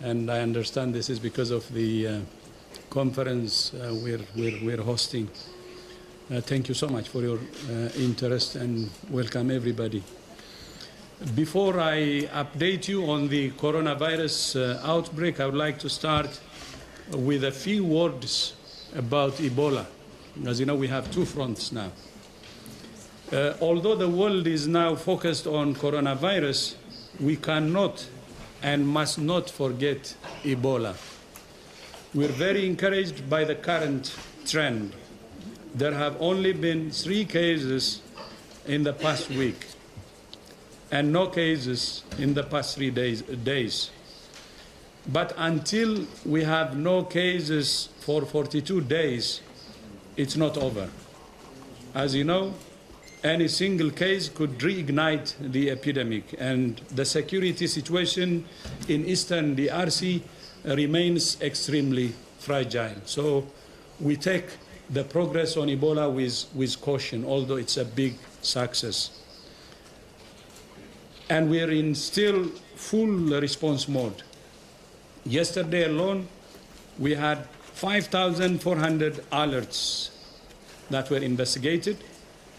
and I understand this is because of the conference we're hosting. Thank you so much for your interest, and welcome everybody. Before I update you on the coronavirus outbreak, I would like to start with a few words about Ebola. As you know, we have two fronts now. Although the world is now focused on coronavirus, we cannot and must not forget Ebola. We're very encouraged by the current trend. There have only been 3 cases in the past week, and no cases in the past 3 days. But until we have no cases for 42 days, it's not over. As you know, any single case could reignite the epidemic, and the security situation in eastern DRC remains extremely fragile. So we take the progress on Ebola with caution, although it's a big success. And we're in still full response mode. Yesterday alone, we had 5,400 alerts that were investigated.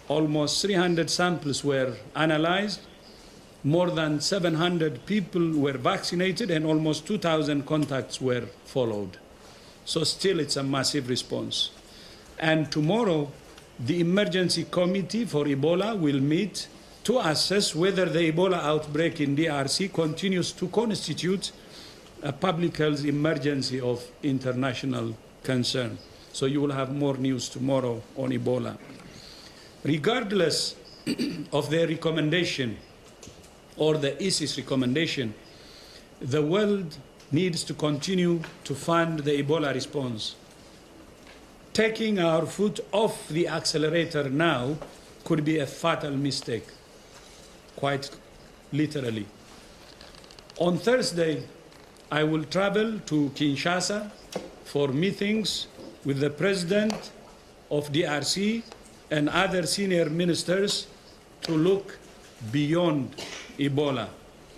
Almost 300 samples were analyzed. More than 700 people were vaccinated, and almost 2,000 contacts were followed. So still it's a massive response. And tomorrow, the emergency committee for Ebola will meet to assess whether the Ebola outbreak in DRC continues to constitute a public health emergency of international concern. So you will have more news tomorrow on Ebola. Regardless of their recommendation or the ISIS recommendation, the world needs to continue to fund the Ebola response. Taking our foot off the accelerator now could be a fatal mistake, quite literally. On Thursday, I will travel to Kinshasa for meetings with the President of DRC and other senior ministers to look beyond Ebola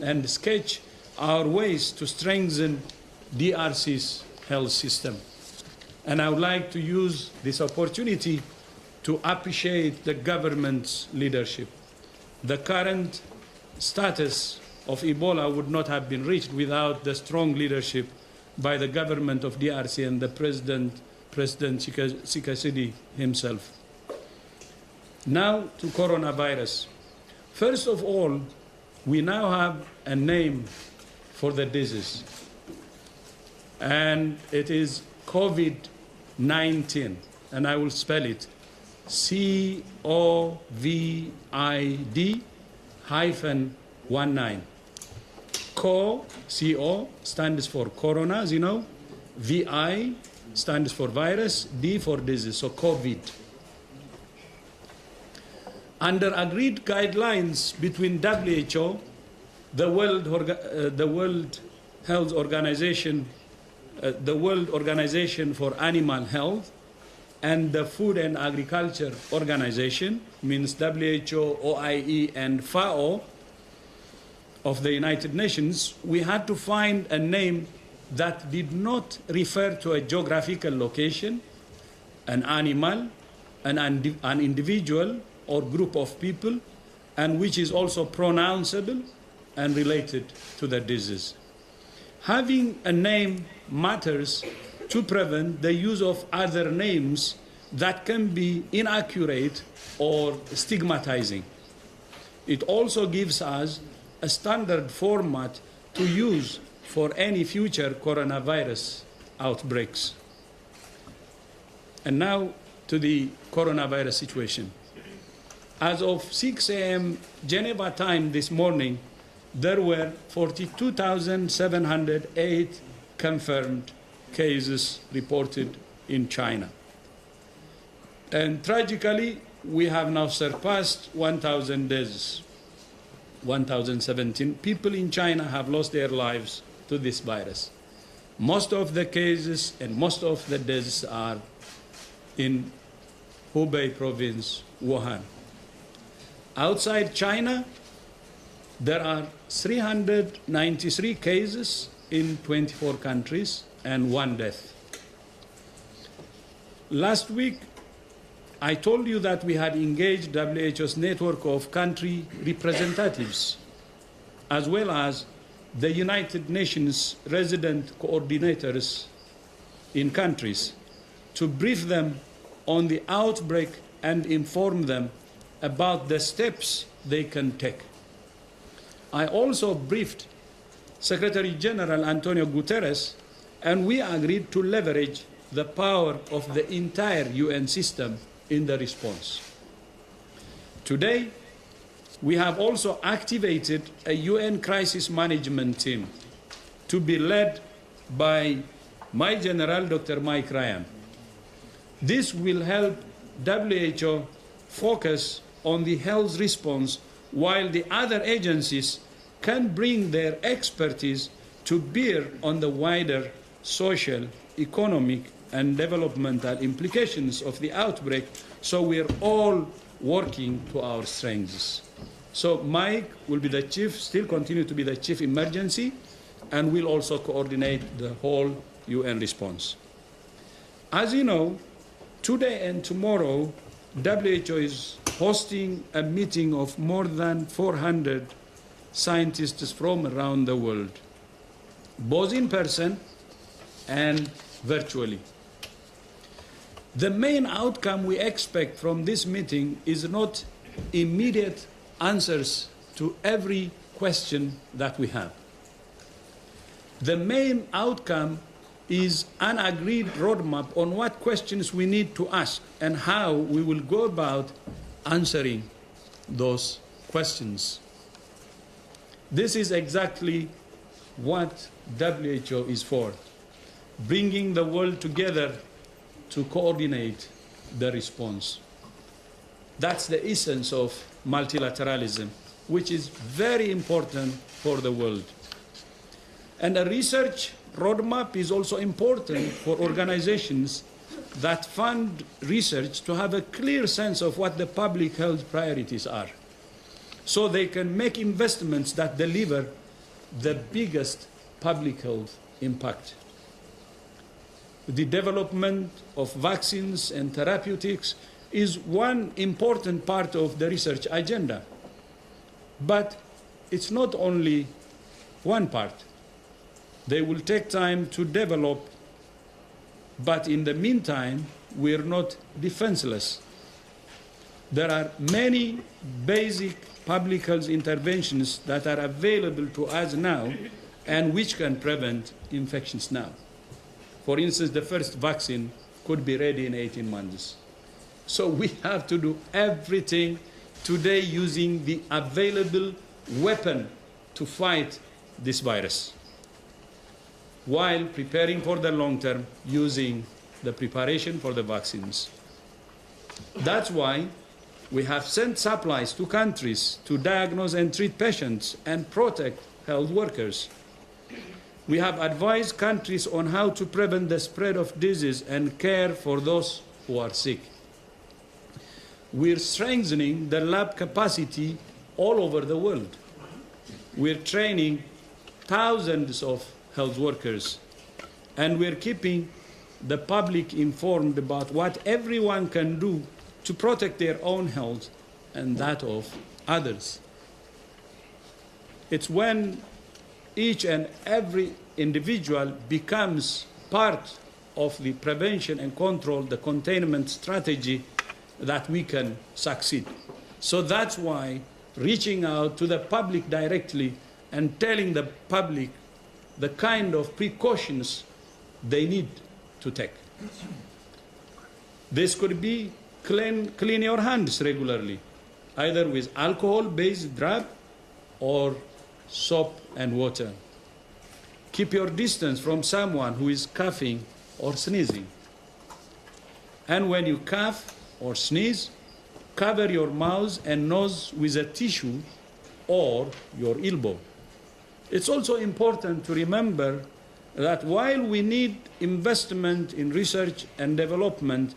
and sketch our ways to strengthen DRC's health system. And I would like to use this opportunity to appreciate the government's leadership. The current status of Ebola would not have been reached without the strong leadership by the government of DRC and the President Tshisekedi himself. Now to coronavirus. First of all, we now have a name for the disease, and it is COVID-19, and I will spell it COVID-19. CO stands for corona, as you know. VI stands for virus, D for disease, so COVID. Under agreed guidelines between WHO, the World Health Organization, the World Organization for Animal Health, and the Food and Agriculture Organization, means WHO, OIE, and FAO of the United Nations, we had to find a name that did not refer to a geographical location, an animal, an individual or group of people, and which is also pronounceable and related to the disease. Having a name matters to prevent the use of other names that can be inaccurate or stigmatizing. It also gives us a standard format to use for any future coronavirus outbreaks. And now to the coronavirus situation. As of 6 a.m. Geneva time this morning, there were 42,708 confirmed cases reported in China. And tragically, we have now surpassed 1,000 deaths. 1,017 people in China have lost their lives to this virus. Most of the cases and most of the deaths are in Hubei province, Wuhan. Outside China, there are 393 cases in 24 countries and 1 death. Last week, I told you that we had engaged WHO's network of country representatives, as well as the United Nations resident coordinators in countries, to brief them on the outbreak and inform them about the steps they can take. I also briefed Secretary General Antonio Guterres, and we agreed to leverage the power of the entire UN system in the response. Today, we have also activated a UN crisis management team to be led by my General, Dr. Mike Ryan. This will help WHO focus on the health response while the other agencies can bring their expertise to bear on the wider social, economic, and developmental implications of the outbreak, so we're all working to our strengths. So Mike will be the chief, still continue to be the chief emergency, and will also coordinate the whole UN response. As you know, today and tomorrow, WHO is hosting a meeting of more than 400 scientists from around the world, both in person and virtually. The main outcome we expect from this meeting is not immediate answers to every question that we have. The main outcome is an agreed roadmap on what questions we need to ask and how we will go about answering those questions. This is exactly what WHO is for, bringing the world together to coordinate the response. That's the essence of multilateralism, which is very important for the world. And a research roadmap is also important for organizations that fund research to have a clear sense of what the public health priorities are, so they can make investments that deliver the biggest public health impact. The development of vaccines and therapeutics is one important part of the research agenda. But it's not only one part. They will take time to develop, but in the meantime, we're not defenseless. There are many basic public health interventions that are available to us now and which can prevent infections now. For instance, the first vaccine could be ready in 18 months. So we have to do everything today using the available weapon to fight this virus, while preparing for the long term using the preparation for the vaccines. That's why we have sent supplies to countries to diagnose and treat patients and protect health workers. We have advised countries on how to prevent the spread of disease and care for those who are sick. We're strengthening the lab capacity all over the world. We're training thousands of health workers, and we're keeping the public informed about what everyone can do to protect their own health and that of others. It's when each and every individual becomes part of the prevention and control, the containment strategy, that we can succeed. So that's why reaching out to the public directly and telling the public the kind of precautions they need to take. This could be clean your hands regularly, either with alcohol-based drab or soap and water. Keep your distance from someone who is coughing or sneezing. And when you cough or sneeze, cover your mouth and nose with a tissue or your elbow. It's also important to remember that while we need investment in research and development,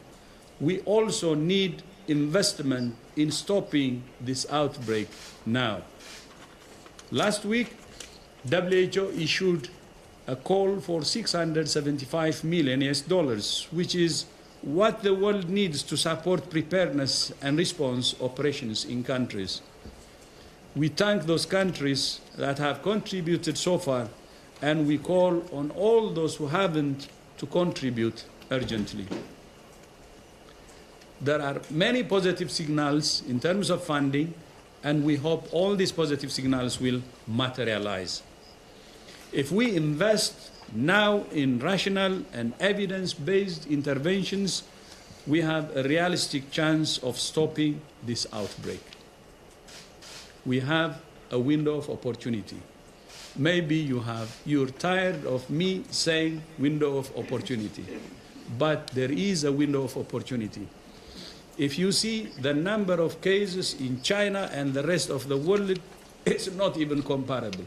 we also need investment in stopping this outbreak now. Last week, WHO issued a call for $675 million US, which is what the world needs to support preparedness and response operations in countries. We thank those countries that have contributed so far, and we call on all those who haven't to contribute urgently. There are many positive signals in terms of funding, and we hope all these positive signals will materialize. If we invest now in rational and evidence-based interventions, we have a realistic chance of stopping this outbreak. We have a window of opportunity. Maybe you're tired of me saying window of opportunity, but there is a window of opportunity. If you see the number of cases in China and the rest of the world, it's not even comparable.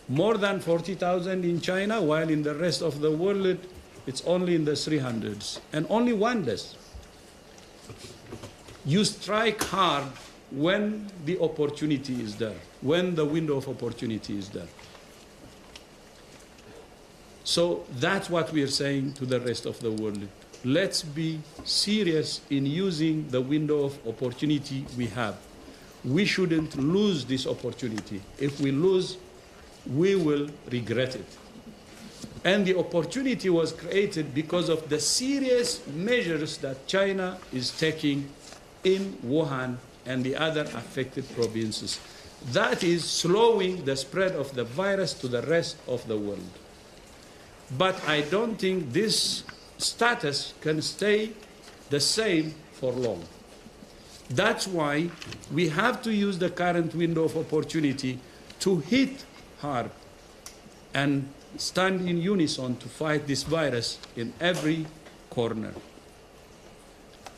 More than 40,000 in China, while in the rest of the world, it's only in the 300s, and only one death. You strike hard when the opportunity is there, when the window of opportunity is there. So that's what we are saying to the rest of the world. Let's be serious in using the window of opportunity we have. We shouldn't lose this opportunity. If we lose, we will regret it. And the opportunity was created because of the serious measures that China is taking in Wuhan and the other affected provinces. That is slowing the spread of the virus to the rest of the world. But I don't think this status can stay the same for long. That's why we have to use the current window of opportunity to hit hard and stand in unison to fight this virus in every corner.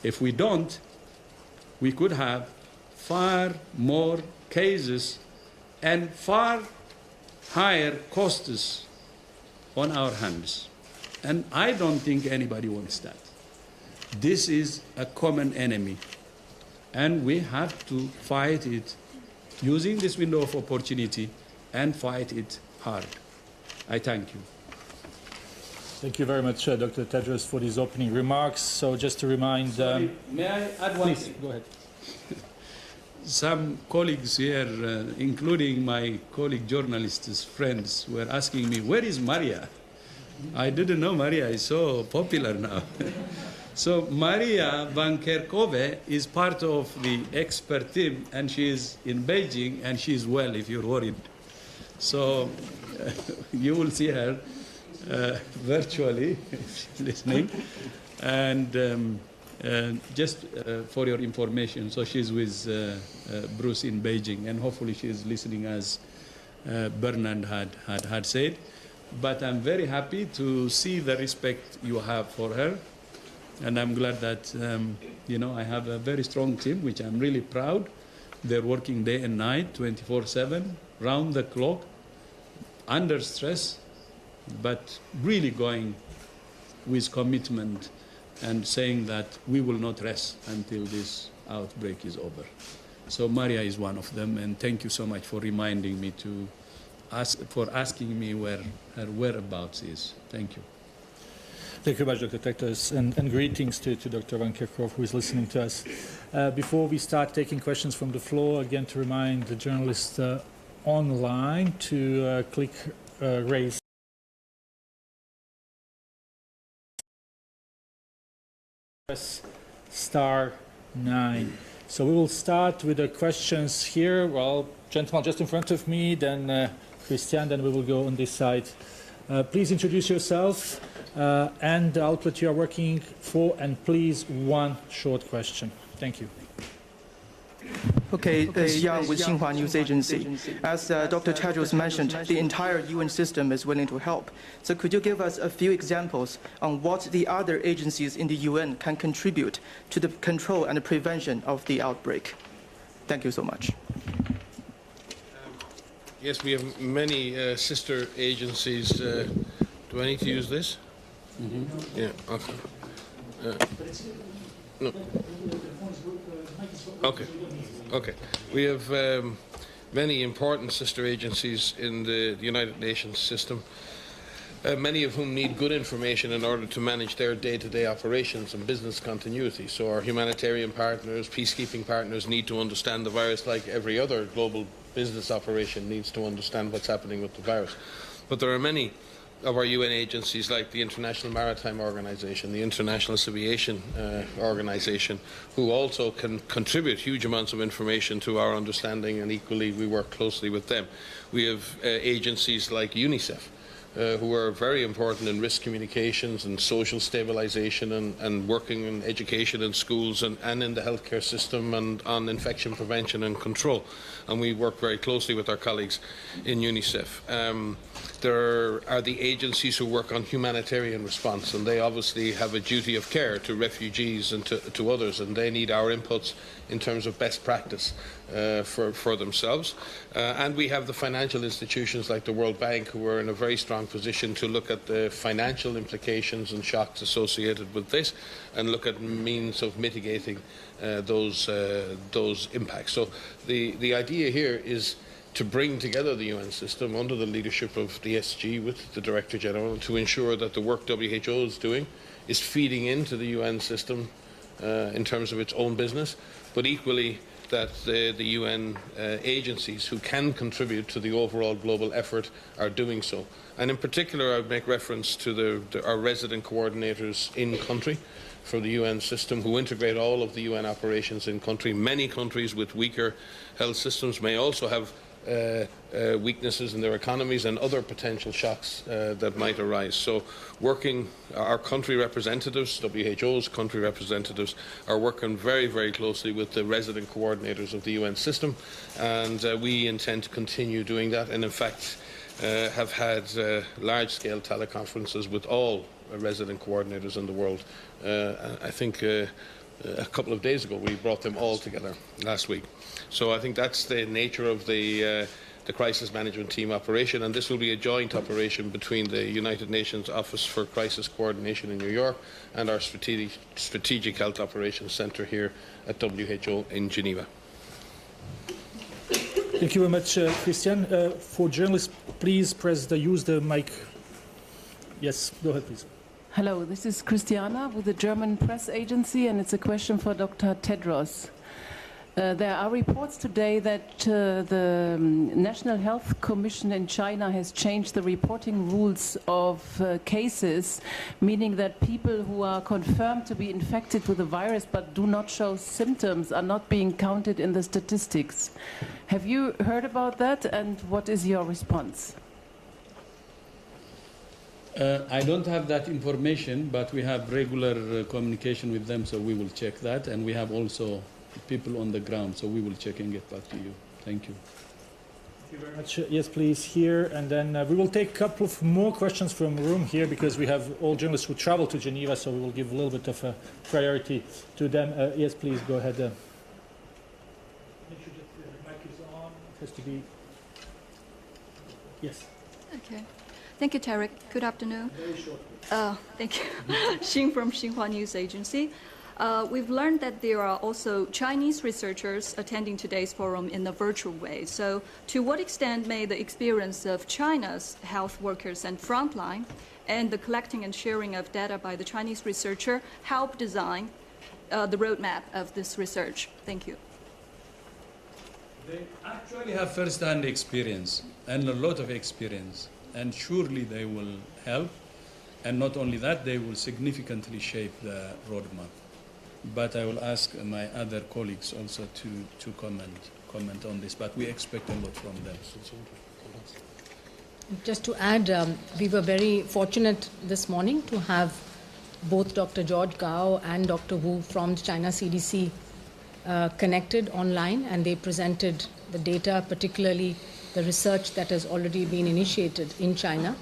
If we don't, we could have far more cases and far higher costs on our hands. And I don't think anybody wants that. This is a common enemy, and we have to fight it using this window of opportunity and fight it hard. I thank you. Thank you very much, Dr. Tedros, for these opening remarks. So just to remind... Sorry, may I add one thing? Go ahead. Some colleagues here, including my colleague journalists, friends, were asking me, where is Maria? I didn't know Maria is so popular now. So Maria Van Kerkhove is part of the expert team, and she is in Beijing, and she is well, if you're worried. So you will see her virtually, if she's listening. And just for your information, so she's with Bruce in Beijing, and hopefully she's listening as Bernard had said. But I'm very happy to see the respect you have for her. And I'm glad that, I have a very strong team, which I'm really proud. They're working day and night, 24/7, round the clock, under stress, but really going with commitment and saying that we will not rest until this outbreak is over. So Maria is one of them, and thank you so much for reminding me for asking me where her whereabouts is. Thank you. Thank you very much, Dr. Tedros, and greetings to Dr. Van Kerkhove, who is listening to us. Before we start taking questions from the floor, again to remind the journalists online to click raise. Press *9. So we will start with the questions here. Well, gentleman just in front of me, then Christian, then we will go on this side. Please introduce yourself and the outlet you are working for, and please one short question. Thank you. Okay, this is Yang with Xinhua News Agency. As Dr. Tedros mentioned, the entire UN system is willing to help. So could you give us a few examples on what the other agencies in the UN can contribute to the control and the prevention of the outbreak? Thank you so much. Yes, we have many sister agencies. Do I need to use this? Mm-hmm. Yeah, okay. No. Okay. We have many important sister agencies in the United Nations system, many of whom need good information in order to manage their day-to-day operations and business continuity. So our humanitarian partners, peacekeeping partners need to understand the virus like every other global business operation needs to understand what's happening with the virus. But there are many of our UN agencies like the International Maritime Organization, the International Aviation Organization, who also can contribute huge amounts of information to our understanding, and equally we work closely with them. We have agencies like UNICEF, who are very important in risk communications and social stabilization and working in education in schools and in the healthcare system and on infection prevention and control. And we work very closely with our colleagues in UNICEF. There are the agencies who work on humanitarian response, and they obviously have a duty of care to refugees and to others, and they need our inputs in terms of best practice for themselves. And we have the financial institutions like the World Bank, who are in a very strong position to look at the financial implications and shocks associated with this and look at means of mitigating those impacts. So the idea here is to bring together the UN system under the leadership of the SG with the Director General to ensure that the work WHO is doing is feeding into the UN system in terms of its own business, but equally that the UN agencies who can contribute to the overall global effort are doing so. And in particular, I would make reference to our resident coordinators in country for the UN system who integrate all of the UN operations in country. Many countries with weaker health systems may also have weaknesses in their economies and other potential shocks that might arise. So our country representatives, WHO's country representatives, are working very, very closely with the resident coordinators of the UN system, and we intend to continue doing that, and in fact have had large-scale teleconferences with all resident coordinators in the world. I think a couple of days ago we brought them all together last week. So I think that's the nature of the crisis management team operation, and this will be a joint operation between the United Nations Office for Crisis Coordination in New York and our Strategic Health Operations Centre here at WHO in Geneva. Thank you very much, Christian. For journalists, please use the mic. Yes, go ahead, please. Hello, this is Christiana with the German press agency, and it's a question for Dr. Tedros. There are reports today that the National Health Commission in China has changed the reporting rules of cases, meaning that people who are confirmed to be infected with the virus but do not show symptoms are not being counted in the statistics. Have you heard about that, and what is your response? I don't have that information, but we have regular communication with them, so we will check that, and we have also people on the ground, so we will check and get back to you. Thank you. Thank you very much. Yes, please, here, and then we will take a couple of more questions from the room here, because we have all journalists who travel to Geneva, so we will give a little bit of a priority to them. Yes, please, go ahead. Make sure that the mic is on. It has to be... Yes. Okay. Thank you, Tarek. Good afternoon. Very short. Thank you. Xing from Xinhua News Agency. We've learned that there are also Chinese researchers attending today's forum in a virtual way. So to what extent may the experience of China's health workers and frontline and the collecting and sharing of data by the Chinese researcher help design the roadmap of this research? Thank you. They actually have first-hand experience and a lot of experience, and surely they will help. And not only that, they will significantly shape the roadmap. But I will ask my other colleagues also to comment on this, but we expect a lot from them. Just to add, we were very fortunate this morning to have both Dr. George Gao and Dr. Wu from China CDC connected online, and they presented the data, particularly the research that has already been initiated in China.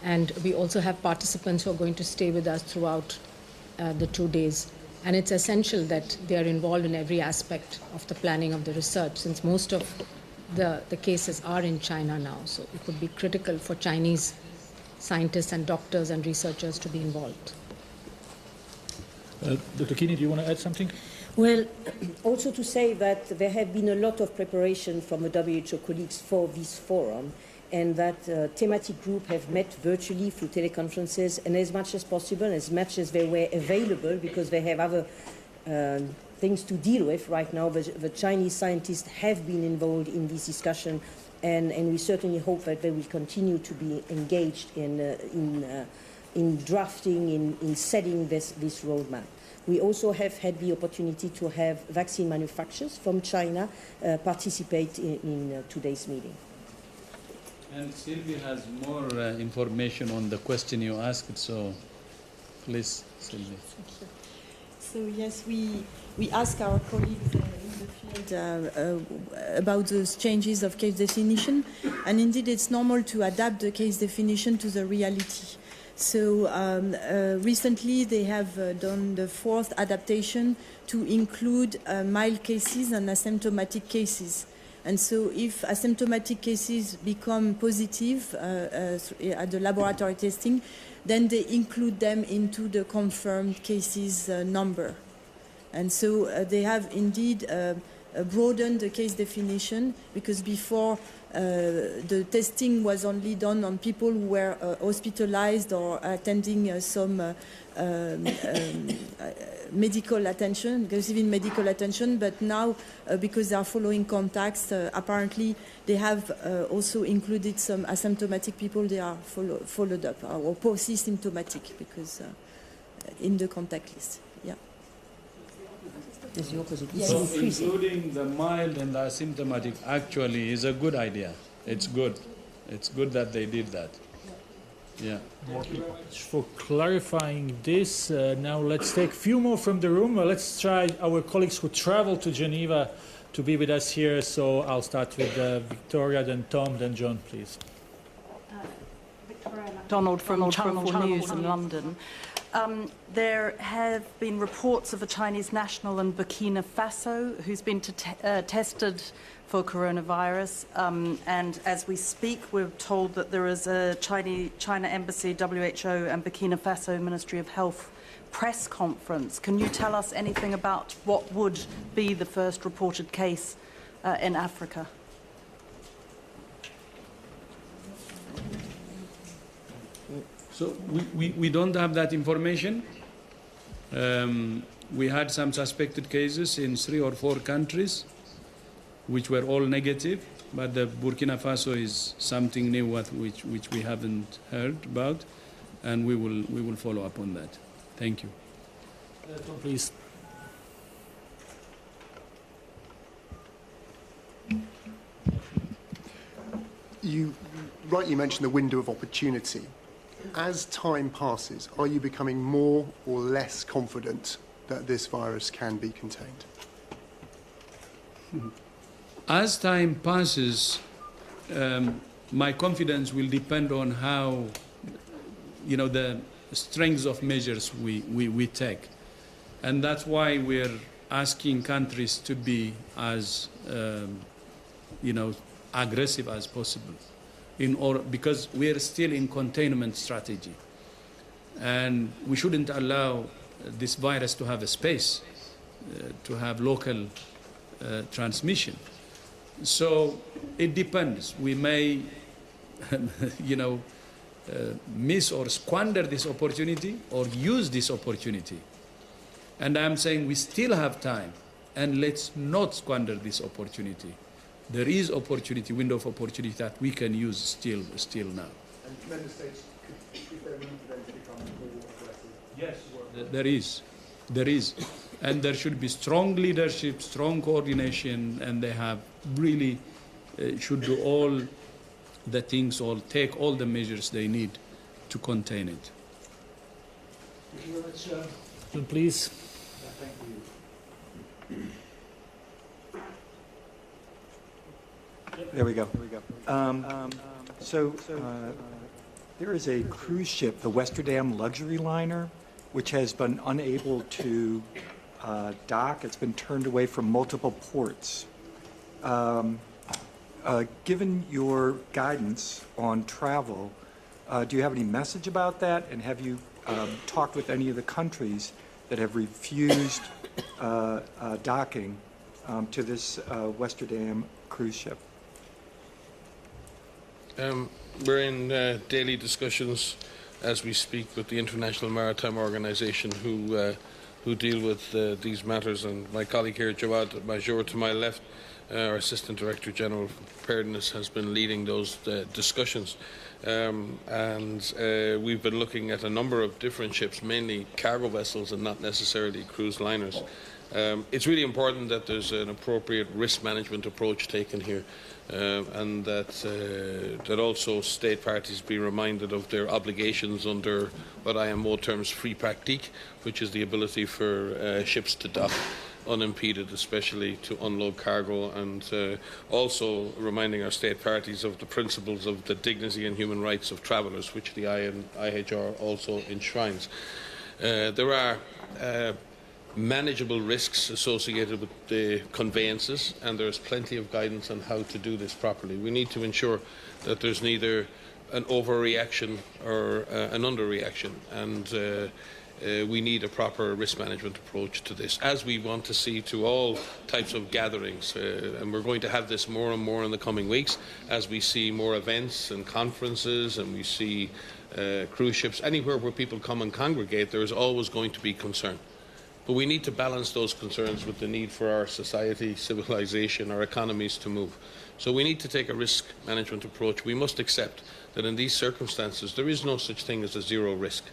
And we also have participants who are going to stay with us throughout the 2 days. And it's essential that they are involved in every aspect of the planning of the research, since most of the cases are in China now. So it would be critical for Chinese scientists and doctors and researchers to be involved. Dr. Keeney, do you want to add something? Well, also to say that there have been a lot of preparation from the WHO colleagues for this forum, and that thematic group have met virtually through teleconferences, and as much as possible, as much as they were available, because they have other things to deal with right now. The Chinese scientists have been involved in this discussion, and we certainly hope that they will continue to be engaged in drafting, in setting this roadmap. We also have had the opportunity to have vaccine manufacturers from China participate in today's meeting. And Sylvie has more information on the question you asked, so please, Sylvie. So yes, we ask our colleagues in the field about those changes of case definition, and indeed it's normal to adapt the case definition to the reality. So recently they have done the fourth adaptation to include mild cases and asymptomatic cases. And so if asymptomatic cases become positive at the laboratory testing, then they include them into the confirmed cases number. And so they have indeed broadened the case definition, because before the testing was only done on people who were hospitalized or attending some medical attention, receiving medical attention, but now because they are following contacts, apparently they have also included some asymptomatic people. They are followed up, or post-symptomatic, because in the contact list. Yeah. It's the opposite. So including the mild and the asymptomatic actually is a good idea. It's good. It's good that they did that. Yeah. Thank you very much for clarifying this. Now let's take a few more from the room. Let's try our colleagues who traveled to Geneva to be with us here. So I'll start with Victoria, then Tom, then John, please. Victoria MacDonald from Channel 4 News in London. There have been reports of a Chinese national in Burkina Faso who's been tested for coronavirus, and as we speak we're told that there is a China Embassy, WHO and Burkina Faso Ministry of Health press conference. Can you tell us anything about what would be the first reported case in Africa? So we don't have that information. We had some suspected cases in 3 or 4 countries, which were all negative, but the Burkina Faso is something new which we haven't heard about, and we will follow up on that. Thank you. Tom, please. You rightly mentioned the window of opportunity. As time passes, are you becoming more or less confident that this virus can be contained? As time passes, my confidence will depend on how, the strengths of measures we take. And that's why we're asking countries to be as, aggressive as possible. Because we are still in containment strategy, and we shouldn't allow this virus to have a space, to have local transmission. So it depends. We may, miss or squander this opportunity or use this opportunity. And I'm saying we still have time, and let's not squander this opportunity. There is opportunity, window of opportunity that we can use still now. And member states, if they're willing to then become more aggressive? Yes, there is. And there should be strong leadership, strong coordination, and they have really should do all the things, or take all the measures they need to contain it. Thank you very much. Please. Thank you. There we go. There is a cruise ship, the Westerdam luxury liner, which has been unable to dock. It's been turned away from multiple ports. Given your guidance on travel, do you have any message about that? And have you talked with any of the countries that have refused docking to this Westerdam cruise ship? We're in daily discussions as we speak with the International Maritime Organization who deal with these matters, and my colleague here, Jawad Major, to my left, our Assistant Director General for Preparedness, has been leading those discussions. And we've been looking at a number of different ships, mainly cargo vessels and not necessarily cruise liners. It's really important that there's an appropriate risk management approach taken here, and that also state parties be reminded of their obligations under what IMO terms free pratique, which is the ability for ships to dock unimpeded, especially to unload cargo, and also reminding our state parties of the principles of the dignity and human rights of travellers, which the IHR also enshrines. There are manageable risks associated with the conveyances, and there's plenty of guidance on how to do this properly. We need to ensure that there's neither an overreaction or an underreaction, and we need a proper risk management approach to this, as we want to see to all types of gatherings. And we're going to have this more and more in the coming weeks as we see more events and conferences, and we see cruise ships. Anywhere where people come and congregate, there is always going to be concern. But we need to balance those concerns with the need for our society, civilization, our economies to move. So we need to take a risk management approach. We must accept that in these circumstances there is no such thing as a zero risk.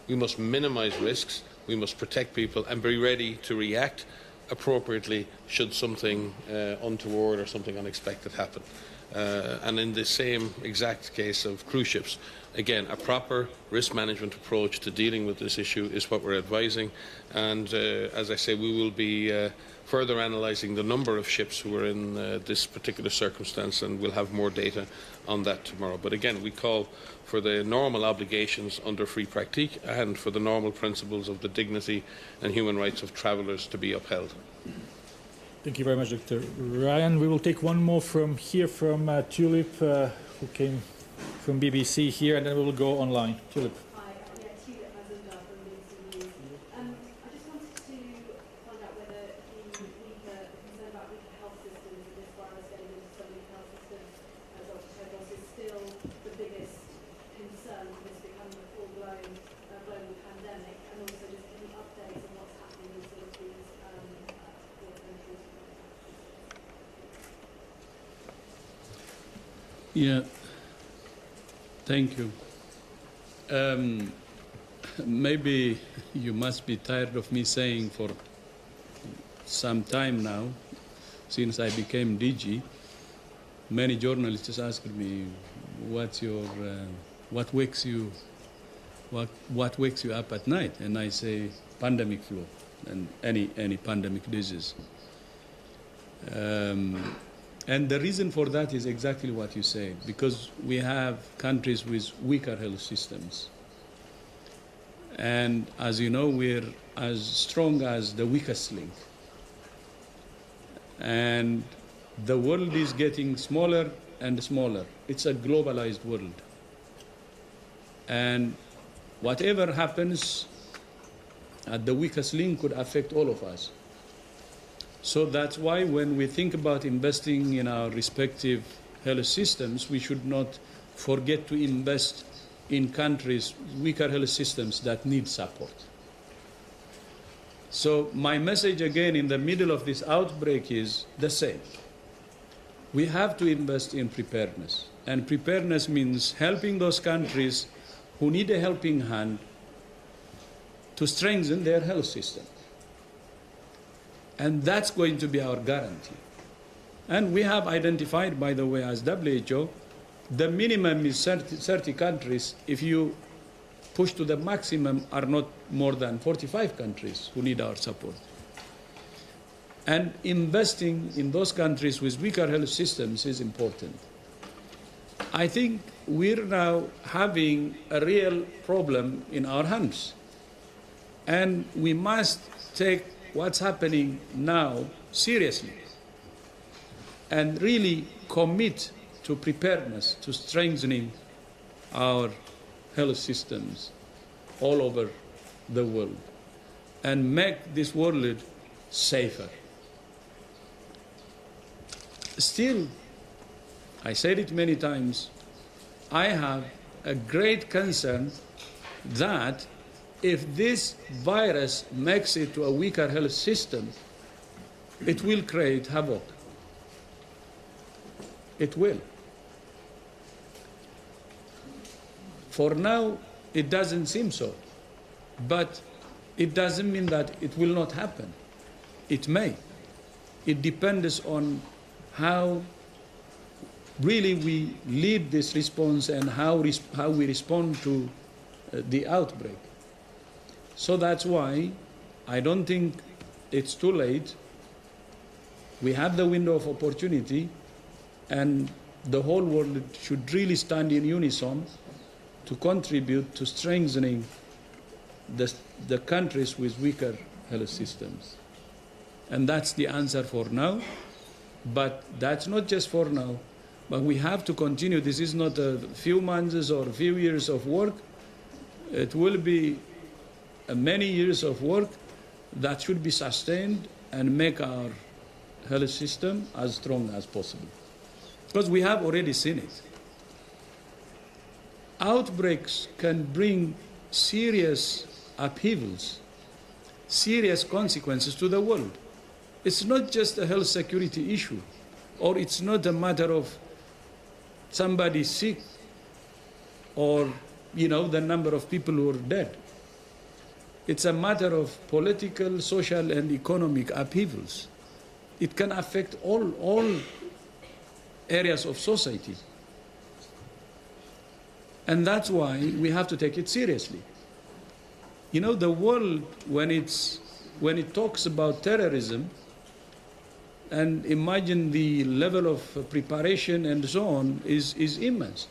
We must minimize risks, we must protect people and be ready to react appropriately should something untoward or something unexpected happen. And in the same exact case of cruise ships, again, a proper risk management approach to dealing with this issue is what we're advising. And as I say, we will be further analysing the number of ships who are in this particular circumstance, and we'll have more data on that tomorrow. But again, we call for the normal obligations under free pratique and for the normal principles of the dignity and human rights of travellers to be upheld. Thank you very much, Dr. Ryan. We will take one more from here, from Tulip, who came from BBC here, and then we will go online. Tulip. Hi, yeah, Tulip Mazunda from BBC News. I just wanted to find out whether the concern about weaker health systems and this virus getting into so many health systems, as Dr. Tedros, is still the biggest concern for this becoming a full-blown global pandemic, and also just any updates on what's happening in sort of these poor countries. Yeah, thank you. Maybe you must be tired of me saying for some time now, since I became DG, many journalists asked me, what wakes you up at night? And I say, pandemic flu and any pandemic disease. And the reason for that is exactly what you say, because we have countries with weaker health systems. And as you know, we're as strong as the weakest link. And the world is getting smaller and smaller. It's a globalized world. And whatever happens at the weakest link could affect all of us. So that's why when we think about investing in our respective health systems, we should not forget to invest in countries with weaker health systems that need support. So my message again in the middle of this outbreak is the same. We have to invest in preparedness. And preparedness means helping those countries who need a helping hand to strengthen their health system. And that's going to be our guarantee. And we have identified, by the way, as WHO, the minimum is 30 countries. If you push to the maximum, are not more than 45 countries who need our support. And investing in those countries with weaker health systems is important. I think we're now having a real problem in our hands. And we must take what's happening now seriously and really commit to preparedness, to strengthening our health systems all over the world. and make this world safer. Still, I said it many times, I have a great concern that if this virus makes it to a weaker health system, it will create havoc. It will. For now, it doesn't seem so, but it doesn't mean that it will not happen. It may. It depends on how really we lead this response and how we respond to the outbreak. So that's why I don't think it's too late. We have the window of opportunity, and the whole world should really stand in unison to contribute to strengthening the countries with weaker health systems. And that's the answer for now. But that's not just for now, but we have to continue. This is not a few months or a few years of work. It will be many years of work that should be sustained and make our health system as strong as possible. Because we have already seen it. Outbreaks can bring serious upheavals, serious consequences to the world. It's not just a health security issue, or it's not a matter of somebody sick or, the number of people who are dead. It's a matter of political, social, and economic upheavals. It can affect all areas of society. And that's why we have to take it seriously. The world, when it talks about terrorism, and imagine the level of preparation and so on is immense.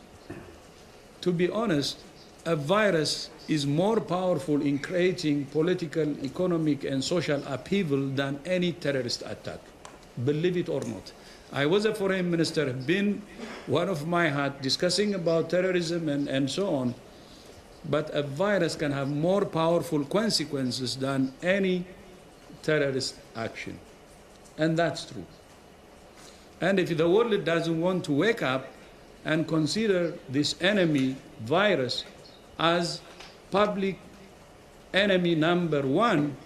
To be honest, a virus is more powerful in creating political, economic, and social upheaval than any terrorist attack, believe it or not. I was a foreign minister, been one of my hat discussing about terrorism and so on, but a virus can have more powerful consequences than any terrorist action. And that's true. And if the world doesn't want to wake up and consider this enemy virus as public enemy number one,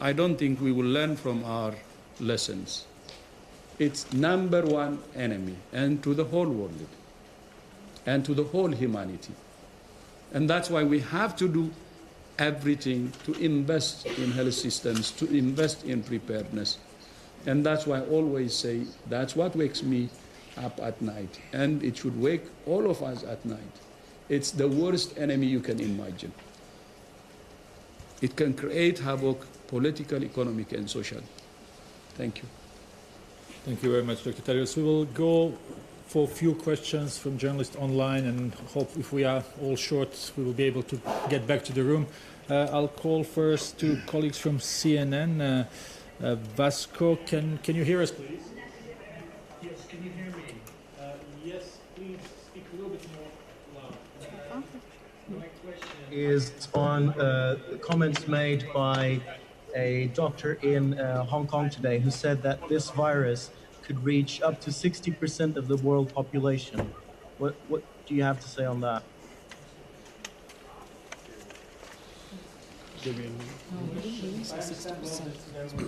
I don't think we will learn from our lessons. It's number one enemy, and to the whole world, and to the whole humanity. And that's why we have to do everything to invest in health systems, to invest in preparedness. And that's why I always say that's what wakes me up at night. And it should wake all of us at night. It's the worst enemy you can imagine. It can create havoc, political, economic, and social. Thank you. Thank you very much, Dr. Tedros. We will go for a few questions from journalists online, and hope if we are all short, we will be able to get back to the room. I'll call first to colleagues from CNN. Vasco, can you hear us, please? Yes, can you hear me? Yes, please speak a little bit more loud. My question is on comments made by a doctor in Hong Kong today who said that this virus could reach up to 60% of the world population. What do you have to say on that?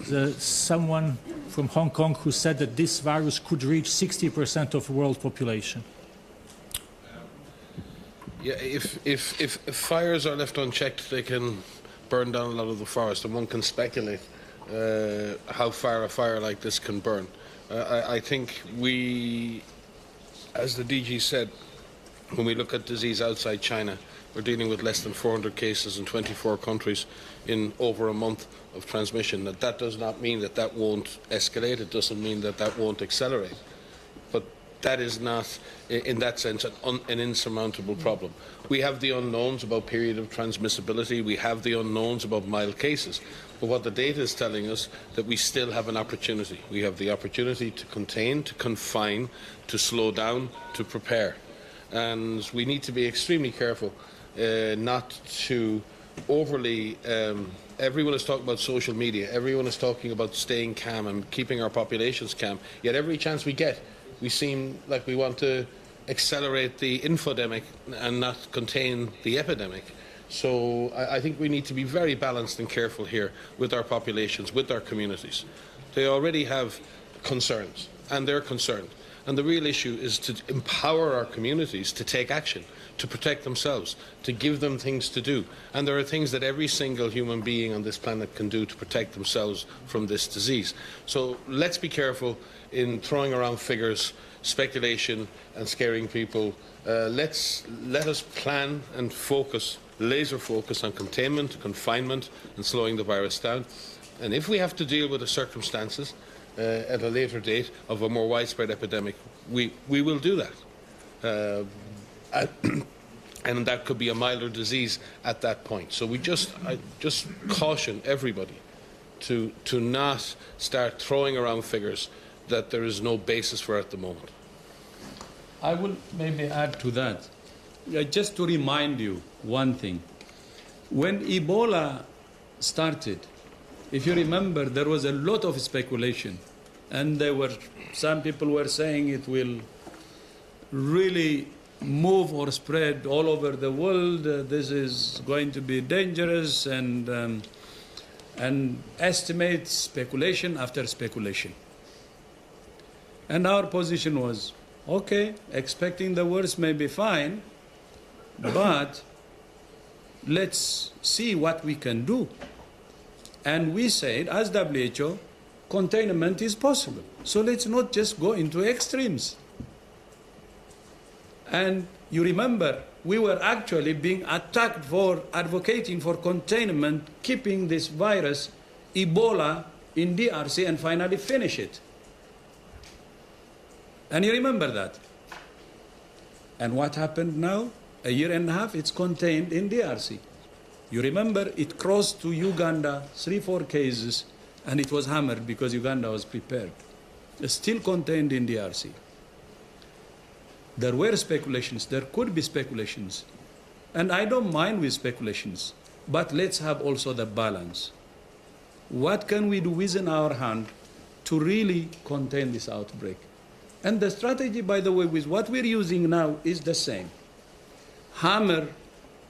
There's someone from Hong Kong who said that this virus could reach 60% of the world population. Yeah, if fires are left unchecked, they can burn down a lot of the forest, and one can speculate how far a fire like this can burn. I think we, as the DG said, when we look at disease outside China, we're dealing with less than 400 cases in 24 countries in over a month of transmission. That does not mean that won't escalate. It doesn't mean that won't accelerate. But that is not, in that sense, an insurmountable problem. We have the unknowns about period of transmissibility. We have the unknowns about mild cases. But what the data is telling us, that we still have an opportunity. We have the opportunity to contain, to confine, to slow down, to prepare. And we need to be extremely careful not to overly, everyone is talking about social media, everyone is talking about staying calm and keeping our populations calm, yet every chance we get, we seem like we want to accelerate the infodemic and not contain the epidemic. So I think we need to be very balanced and careful here with our populations, with our communities. They already have concerns, and they're concerned. And the real issue is to empower our communities to take action, to protect themselves, to give them things to do. And there are things that every single human being on this planet can do to protect themselves from this disease. So let's be careful in throwing around figures, speculation, and scaring people. Let us plan and focus, laser focus on containment, confinement, and slowing the virus down. And if we have to deal with the circumstances at a later date of a more widespread epidemic, we will do that. And that could be a milder disease at that point. So I just caution everybody to not start throwing around figures that there is no basis for at the moment. I will maybe add to that, just to remind you one thing. When Ebola started, if you remember, there was a lot of speculation, and some people were saying it will really move or spread all over the world. This is going to be dangerous, and estimate speculation after speculation. And our position was, okay, expecting the worst may be fine, but let's see what we can do. And we said, as WHO, containment is possible. So let's not just go into extremes. And you remember, we were actually being attacked for advocating for containment, keeping this virus, Ebola, in DRC and finally finish it. And you remember that. And what happened now? A year and a half, it's contained in DRC. You remember it crossed to Uganda, 3-4 cases, and it was hammered because Uganda was prepared. It's still contained in DRC. There were speculations, there could be speculations. And I don't mind with speculations, but let's have also the balance. What can we do within our hand to really contain this outbreak? And the strategy, by the way, with what we're using now is the same. Hammer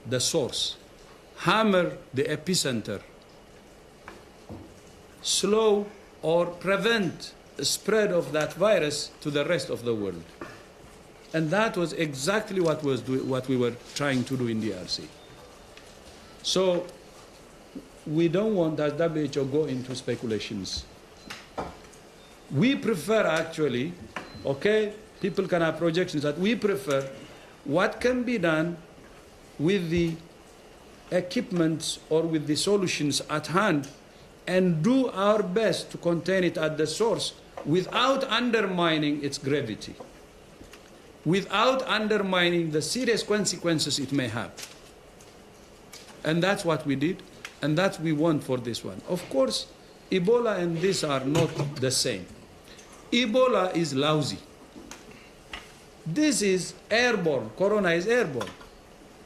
the source, hammer the epicenter, slow or prevent the spread of that virus to the rest of the world. And that was exactly what we were trying to do in DRC. So we don't want, as WHO, go into speculations. We prefer actually, okay, people can have projections, that we prefer what can be done with the equipment or with the solutions at hand and do our best to contain it at the source without undermining its gravity, without undermining the serious consequences it may have. And that's what we did, and that's what we want for this one. Of course, Ebola and this are not the same. Ebola is lousy. This is airborne. Corona is airborne.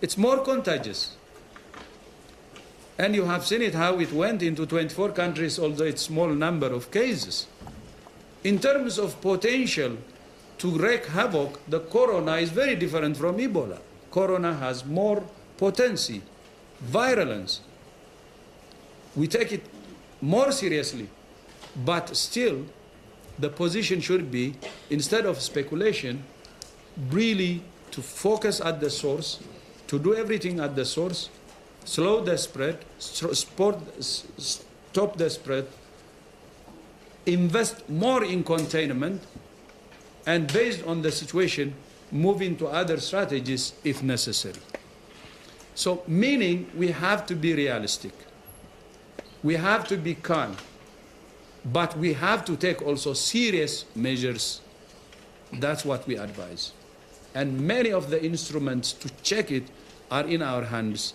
It's more contagious. And you have seen it, how it went into 24 countries, although it's a small number of cases. In terms of potential to wreak havoc, the corona is very different from Ebola. Corona has more potency, virulence. We take it more seriously, but still the position should be, instead of speculation, really to focus at the source, to do everything at the source, slow the spread, stop the spread, invest more in containment, and based on the situation, move into other strategies if necessary. So, meaning we have to be realistic. We have to be calm. But we have to take also serious measures. That's what we advise. And many of the instruments to check it are in our hands.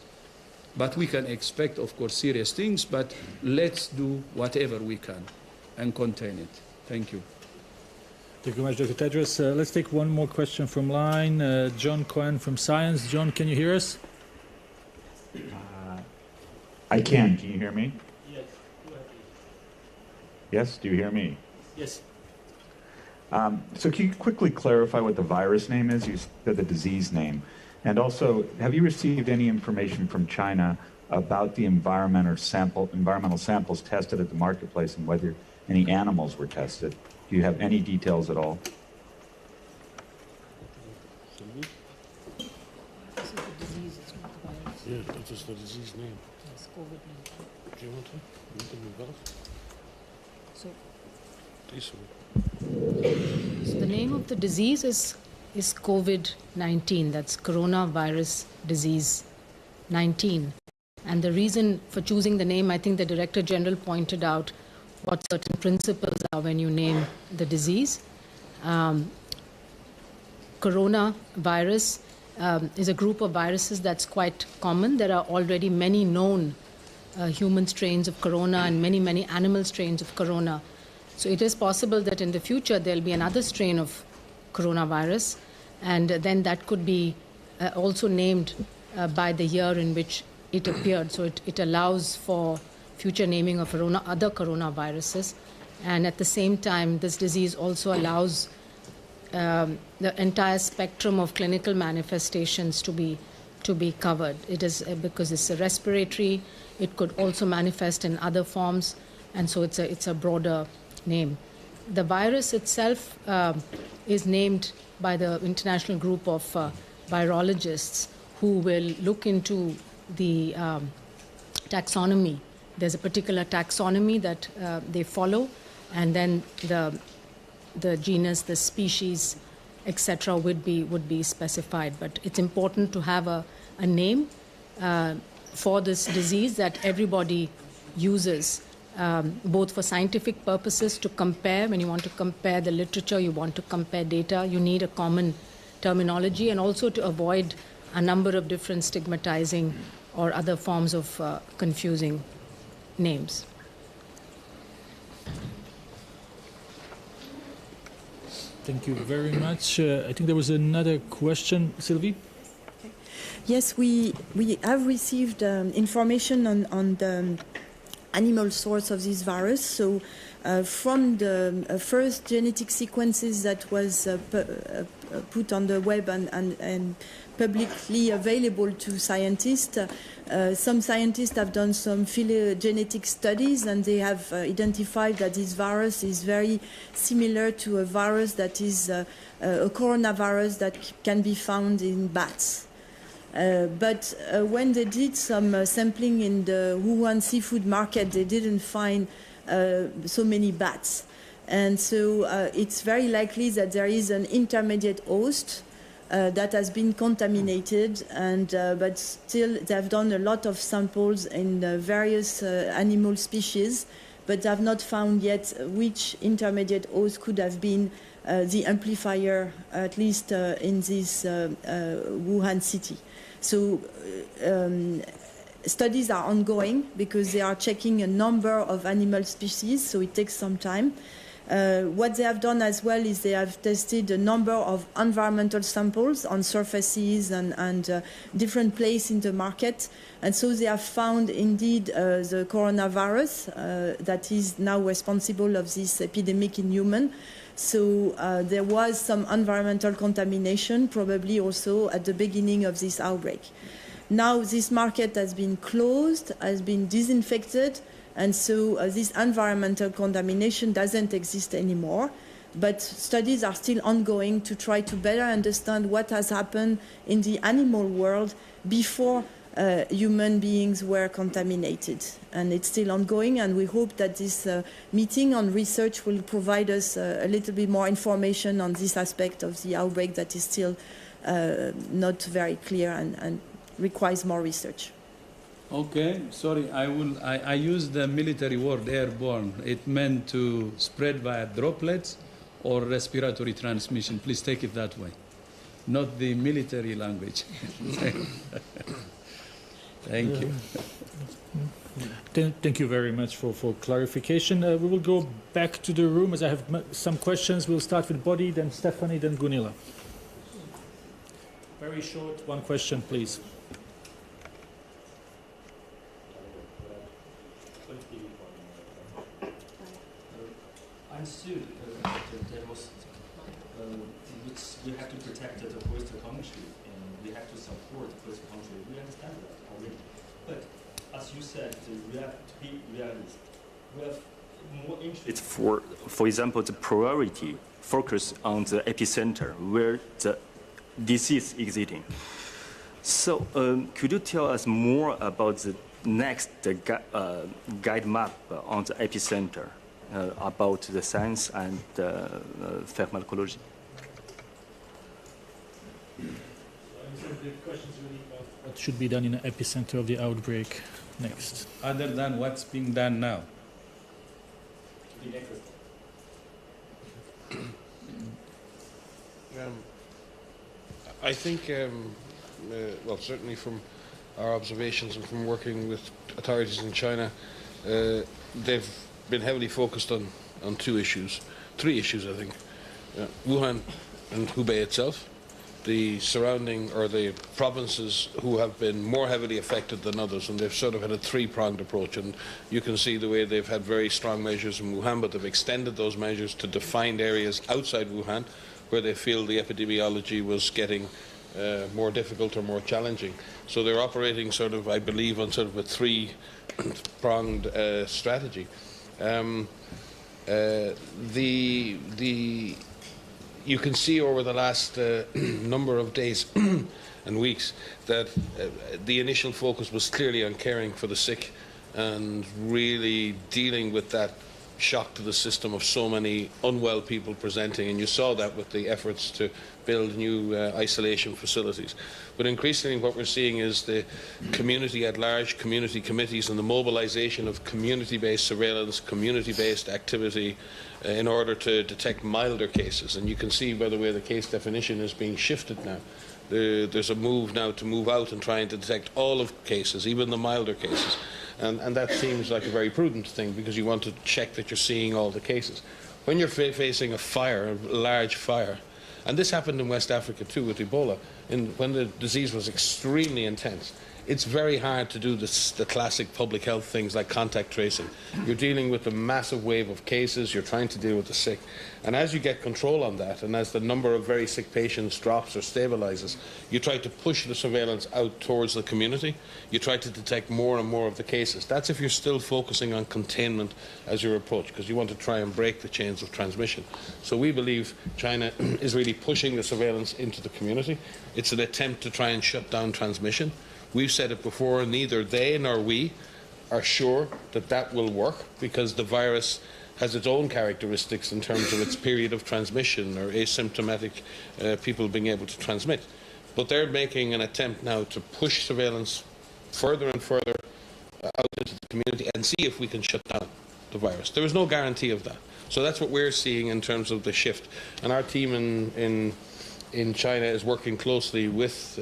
But we can expect, of course, serious things, but let's do whatever we can and contain it. Thank you. Thank you very much, Dr. Tedros. Let's take one more question from line. John Cohen from Science. John, can you hear us? I can. Can you hear me? Yes. Go ahead, please. Yes? Do you hear me? Yes. So can you quickly clarify what the virus name is? You said the disease name. And also, have you received any information from China about the environmental samples tested at the marketplace and whether any animals were tested? Do you have any details at all? This is the disease, it's not the virus. Yeah, that is the disease name. It's COVID-19. Do you want to? You can reveal it? So, Please. so the name of the disease is COVID-19. That's coronavirus disease 19. And the reason for choosing the name, I think the Director General pointed out what certain principles are when you name the disease. Coronavirus is a group of viruses that's quite common. There are already many known human strains of corona and many animal strains of corona. So it is possible that in the future there'll be another strain of coronavirus, and then that could be also named by the year in which it appeared. So it allows for future naming of other coronaviruses. And at the same time, this disease also allows the entire spectrum of clinical manifestations to be covered. It is because it's a respiratory, it could also manifest in other forms, and so it's a broader name. The virus itself is named by the international group of virologists who will look into the taxonomy. There's a particular taxonomy that they follow, and then the genus, the species, etc. would be specified. But it's important to have a name for this disease that everybody uses, both for scientific purposes to compare. When you want to compare the literature, you want to compare data, you need a common terminology, and also to avoid a number of different stigmatizing or other forms of confusing names. Thank you very much. I think there was another question. Sylvie? Yes, we have received information on the animal source of this virus. So from the first genetic sequences that was put on the web and publicly available to scientists, some scientists have done some phylogenetic studies, and they have identified that this virus is very similar to a virus that is a coronavirus that can be found in bats. But when they did some sampling in the Wuhan seafood market, they didn't find so many bats. And so it's very likely that there is an intermediate host that has been contaminated, and but still they have done a lot of samples in various animal species, but they have not found yet which intermediate host could have been the amplifier, at least in this Wuhan city. So studies are ongoing because they are checking a number of animal species, so it takes some time. What they have done as well is they have tested a number of environmental samples on surfaces and different places in the market. And so they have found indeed the coronavirus that is now responsible of this epidemic in humans. So there was some environmental contamination, probably also at the beginning of this outbreak. Now this market has been closed, has been disinfected, and so this environmental contamination doesn't exist anymore. But studies are still ongoing to try to better understand what has happened in the animal world before human beings were contaminated. And it's still ongoing, and we hope that this meeting on research will provide us a little bit more information on this aspect of the outbreak that is still not very clear and requires more research. Okay, sorry, I used the military word airborne. It meant to spread via droplets or respiratory transmission. Please take it that way, not the military language. Thank you. Thank you very much for clarification. We will go back to the room as I have some questions. We'll start with Bodhi, then Stephanie, then Gunilla. Very short, one question, please. Understood, Tedros, we have to protect the host country and we have to support the host country. We understand that already. But as you said, we have to be realist. We have more interest. It's for example, the priority focus on the epicenter where the disease is existing. So could you tell us more about the next guide map on the epicenter? About the science and pharmacology. The question is really about what should be done in the epicenter of the outbreak next. Other than what's being done now. I think, well, certainly from our observations and from working with authorities in China, they've been heavily focused on three issues, I think. Wuhan and Hubei itself, the surrounding or the provinces who have been more heavily affected than others, and they've sort of had a three-pronged approach. And you can see the way they've had very strong measures in Wuhan, but they've extended those measures to defined areas outside Wuhan where they feel the epidemiology was getting more difficult or more challenging. So they're operating sort of, I believe, on sort of a three-pronged strategy. You can see over the last number of days and weeks that the initial focus was clearly on caring for the sick and really dealing with that shock to the system of so many unwell people presenting, and you saw that with the efforts to build new isolation facilities. But increasingly what we're seeing is the community at large, community committees, and the mobilization of community-based surveillance, community-based activity in order to detect milder cases. And you can see by the way the case definition is being shifted now. There's a move now to move out and trying to detect all of cases, even the milder cases. And that seems like a very prudent thing because you want to check that you're seeing all the cases. When you're facing a fire, a large fire, and this happened in West Africa too with Ebola, when the disease was extremely intense, it's very hard to do the classic public health things like contact tracing. You're dealing with a massive wave of cases, you're trying to deal with the sick. And as you get control on that, and as the number of very sick patients drops or stabilizes, you try to push the surveillance out towards the community. You try to detect more and more of the cases. That's if you're still focusing on containment as your approach, because you want to try and break the chains of transmission. So we believe China is really pushing the surveillance into the community. It's an attempt to try and shut down transmission. We've said it before, neither they nor we are sure that that will work because the virus has its own characteristics in terms of its period of transmission or asymptomatic people being able to transmit. But they're making an attempt now to push surveillance further and further out into the community and see if we can shut down the virus. There is no guarantee of that. So that's what we're seeing in terms of the shift. And our team in China is working closely with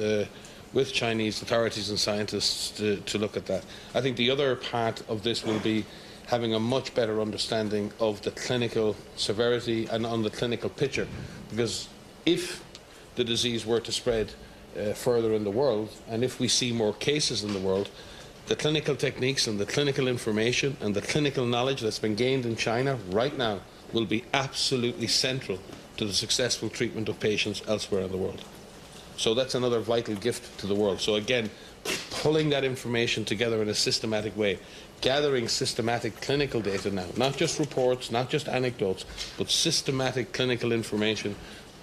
Chinese authorities and scientists to look at that. I think the other part of this will be having a much better understanding of the clinical severity and on the clinical picture, because if the disease were to spread further in the world, and if we see more cases in the world, the clinical techniques and the clinical information and the clinical knowledge that's been gained in China right now will be absolutely central to the successful treatment of patients elsewhere in the world. So that's another vital gift to the world. So again, pulling that information together in a systematic way, gathering systematic clinical data now, not just reports, not just anecdotes, but systematic clinical information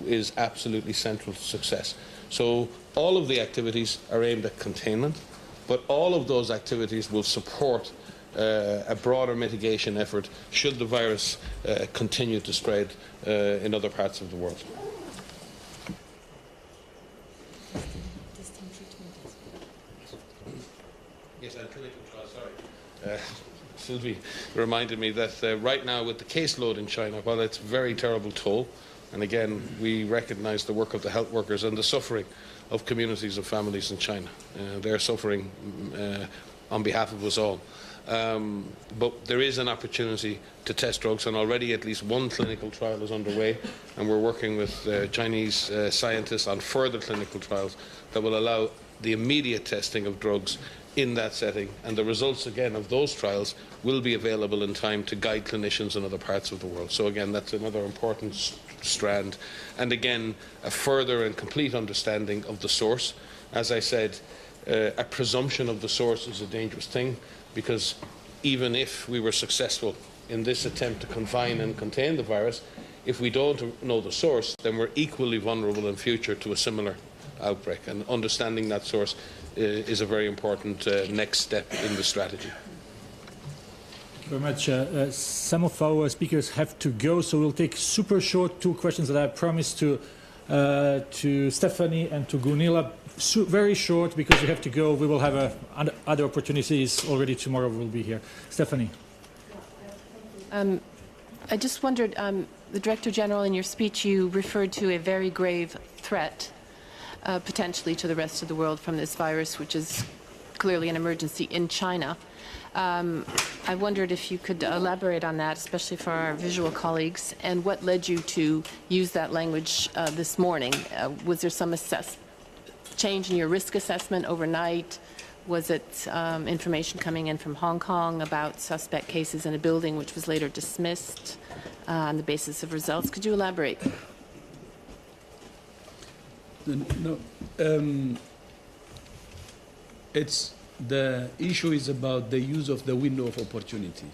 is absolutely central to success. So all of the activities are aimed at containment, but all of those activities will support a broader mitigation effort should the virus continue to spread in other parts of the world. Yes, and clinical trials, sorry. Sylvie reminded me that right now with the caseload in China, while it's a very terrible toll, and again, we recognize the work of the health workers and the suffering of communities of families in China. They're suffering on behalf of us all. But there is an opportunity to test drugs, and already at least one clinical trial is underway, and we're working with Chinese scientists on further clinical trials that will allow the immediate testing of drugs in that setting, and the results again of those trials will be available in time to guide clinicians in other parts of the world. So again, that's another important strand, and again a further and complete understanding of the source. As I said, a presumption of the source is a dangerous thing, because even if we were successful in this attempt to confine and contain the virus, if we don't know the source, then we're equally vulnerable in future to a similar outbreak, and understanding that source is a very important next step in the strategy. Thank you very much. Some of our speakers have to go, so we'll take super short 2 questions that I promised to Stephanie and to Gunilla. Very short, because you have to go. We will have other opportunities already tomorrow. We'll be here. Stephanie. I just wondered, the Director General, in your speech, you referred to a very grave threat potentially to the rest of the world from this virus, which is clearly an emergency in China. I wondered if you could elaborate on that, especially for our visual colleagues, and what led you to use that language this morning. Was there some change in your risk assessment overnight? Was it information coming in from Hong Kong about suspect cases in a building which was later dismissed on the basis of results? Could you elaborate? No, the issue is about the use of the window of opportunity.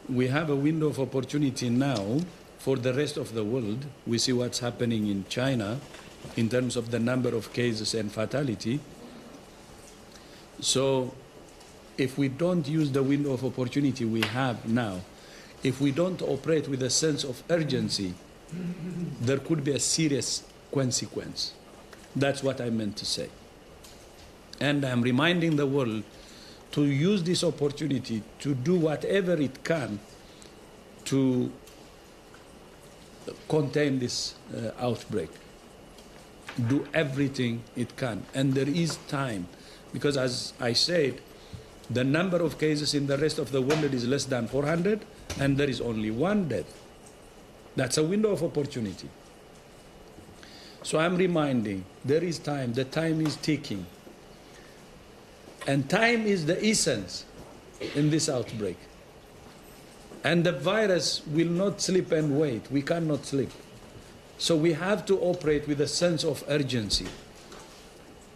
We have a window of opportunity now for the rest of the world. We see what's happening in China in terms of the number of cases and fatality. So if we don't use the window of opportunity we have now, if we don't operate with a sense of urgency, there could be a serious consequence. That's what I meant to say. And I'm reminding the world to use this opportunity to do whatever it can to contain this outbreak. Do everything it can. And there is time, because as I said, the number of cases in the rest of the world is less than 400, and there is only 1 death. That's a window of opportunity. So I'm reminding, there is time, the time is ticking. And time is the essence in this outbreak. And the virus will not sleep and wait. We cannot sleep. So we have to operate with a sense of urgency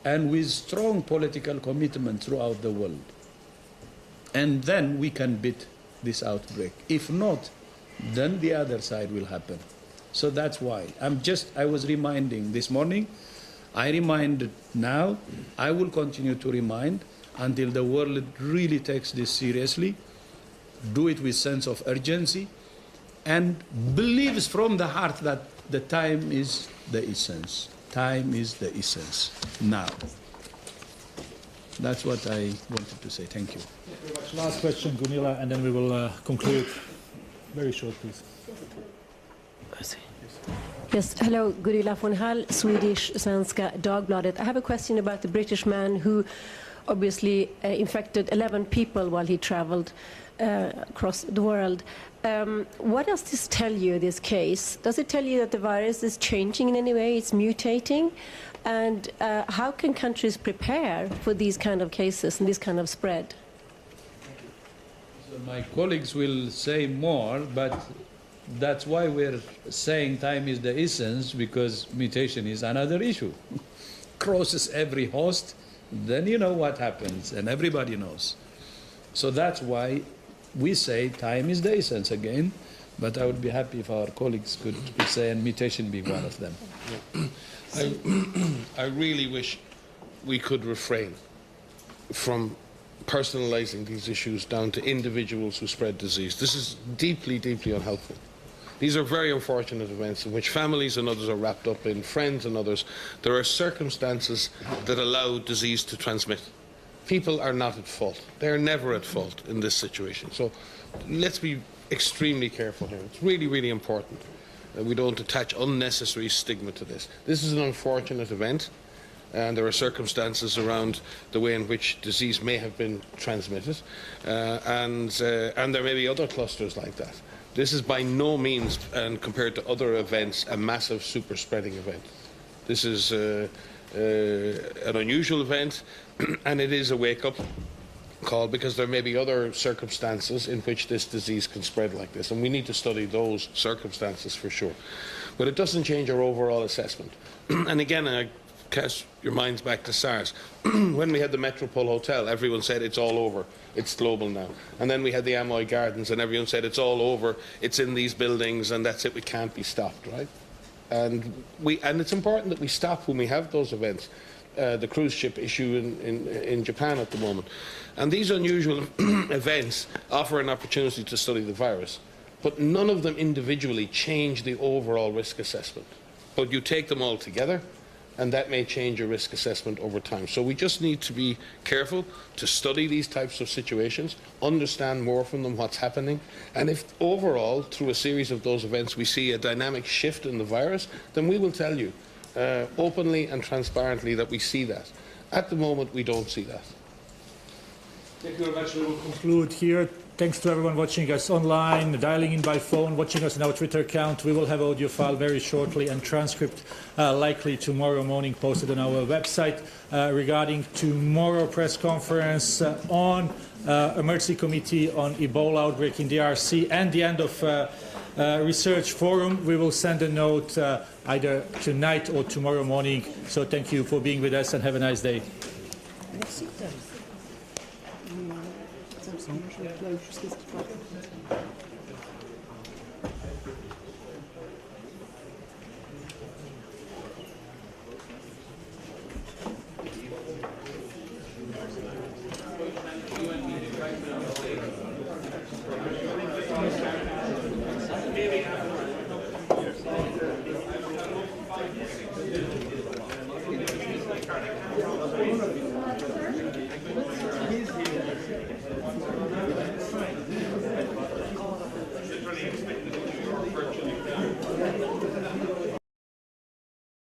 and with strong political commitment throughout the world. And then we can beat this outbreak. If not, then the other side will happen. So that's why I was reminding this morning, I reminded now, I will continue to remind until the world really takes this seriously, do it with sense of urgency, and believes from the heart that the time is the essence. Time is the essence now. That's what I wanted to say. Thank you. Thank you very much. Last question, Gunilla, and then we will conclude. Very short, please. Yes, hello, Gunilla von Hall, Swedish Svenska Dagbladet. I have a question about the British man who obviously infected 11 people while he traveled across the world. What does this tell you, this case? Does it tell you that the virus is changing in any way, it's mutating? And how can countries prepare for these kind of cases and this kind of spread? So my colleagues will say more, but that's why we're saying time is the essence, because mutation is another issue. Crosses every host, then you know what happens, and everybody knows. So that's why we say time is the essence again, but I would be happy if our colleagues could say, and mutation be one of them. I really wish we could refrain from personalizing these issues down to individuals who spread disease. This is deeply, deeply unhelpful. These are very unfortunate events in which families and others are wrapped up in, friends and others. There are circumstances that allow disease to transmit. People are not at fault. They're never at fault in this situation. So let's be extremely careful here. It's really, really important that we don't attach unnecessary stigma to this. This is an unfortunate event, and there are circumstances around the way in which disease may have been transmitted, and there may be other clusters like that. This is by no means, and compared to other events, a massive super spreading event. This is an unusual event, and it is a wake-up call because there may be other circumstances in which this disease can spread like this, and we need to study those circumstances for sure. But it doesn't change our overall assessment. And again, I cast your minds back to SARS. When we had the Metropole Hotel, everyone said it's all over, it's global now. And then we had the Amoy Gardens, and everyone said it's all over, it's in these buildings, and that's it, we can't be stopped, right? And it's important that we stop when we have those events. The cruise ship issue in Japan at the moment. And these unusual events offer an opportunity to study the virus, but none of them individually change the overall risk assessment. But you take them all together, and that may change your risk assessment over time. So we just need to be careful to study these types of situations, understand more from them what's happening, and if overall, through a series of those events, we see a dynamic shift in the virus, then we will tell you openly and transparently that we see that. At the moment, we don't see that. Thank you very much. We will conclude here. Thanks to everyone watching us online, dialing in by phone, watching us on our Twitter account. We will have audio file very shortly and transcript likely tomorrow morning posted on our website regarding tomorrow press conference on emergency committee on Ebola outbreak in DRC and the end of research forum. We will send a note either tonight or tomorrow morning. So thank you for being with us and have a nice day. Here we have